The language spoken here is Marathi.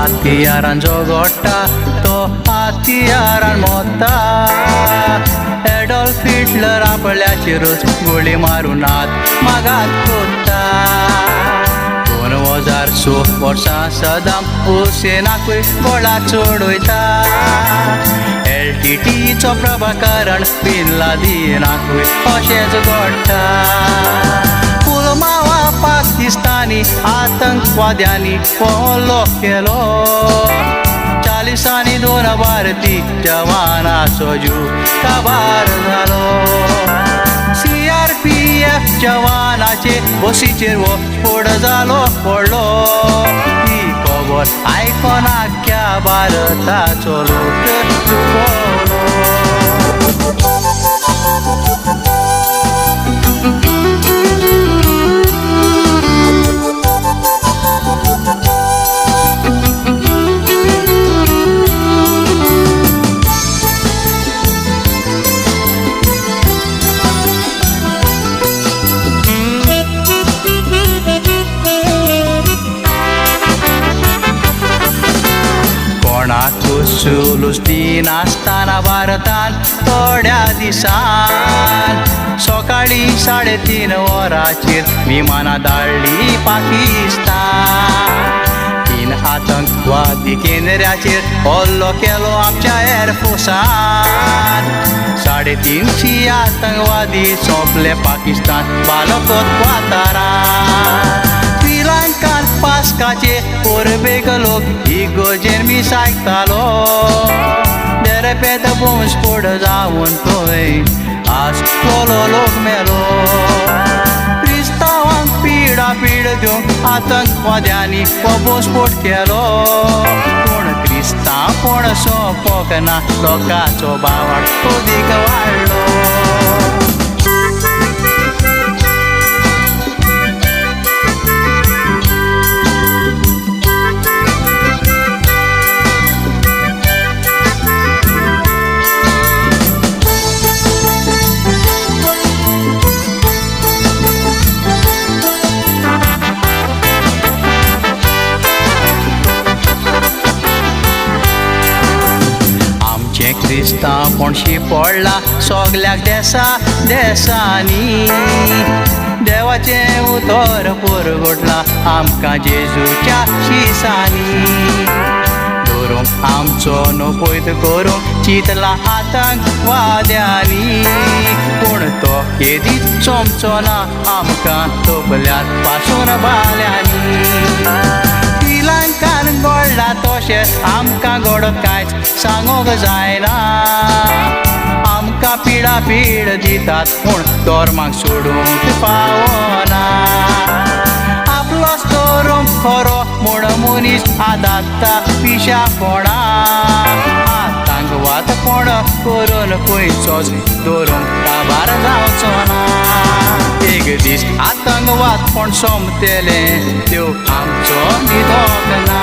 हातियारान झगडटा तो हातियारान मोता एडॉल्फ हिटलर आपल्याचेरूच गोळी मारून हात मागात कोत्ता 2006 वर्सां सदाम हुसेनाकूय गोळा चोडयता LTTचो प्रभाकरण बिन लादेनाकूय अशेंच घडटा पुलवामा पाकिस्तानी आतंकवाद्यांनी हल्लो केलो 40 2 भारतीय जवानांचो जीव काबार जालो CRPF जवानाचे बसीचेर हो स्फोट जालो पडलो ही खबर आयकून आख्या भारताचो लोक दुखलो सुलूस दिनासतना भारतान थोड्या दिसान सकाळी 3:30 वरांचेर विमानां धाडली पाकिस्तान 3 आतंकवादी केंद्राचेर हल्लो केलो आमच्या एअरफोर्सान 350 आतंकवादी सोंपले पाकिस्तान बालकोट वाठारांत श्रीलंकान पास्काचे पोरबेग लोक इगोजेर मिसायतालो देरेपेत बोंबस्फोट जावन थंय आसलो लोक मेलो क्रिस्तांवांक पिडापीड दिवंक आतंकवाद्यांनी हो बोंबस्फोट केलो पूण क्रिस्तांव कोण सोंपोंक ना लोकांचो बावाड अदीक वाडलो क्रिस्तांव कोणशी पडला सगल्याक देशांनी देवाचें उतर परगटला आमकां जेजूच्या शिसांनी धरूंक आमचो नपयत करूंक चिंतला आतंकवाद्यांनी पूण तो केदीच सोंपचो ना आमकां तोपल्यात पासून बाल्यांनी श्रीलंकान घडला तशें आमकां घडत कांयच सांगूंक जायना आमकां पिडापीड दितात पूण धर्माक सोडूंक पावना आपलोच धर्म खरो म्हूण मनीस आदांता पिशा कोणा आतंकवाद कोण करून खंयचोच धरूंक काबार जावचो ना एक दीस आतंकवाद कोण सोंपतले देव आमचो निदोक ना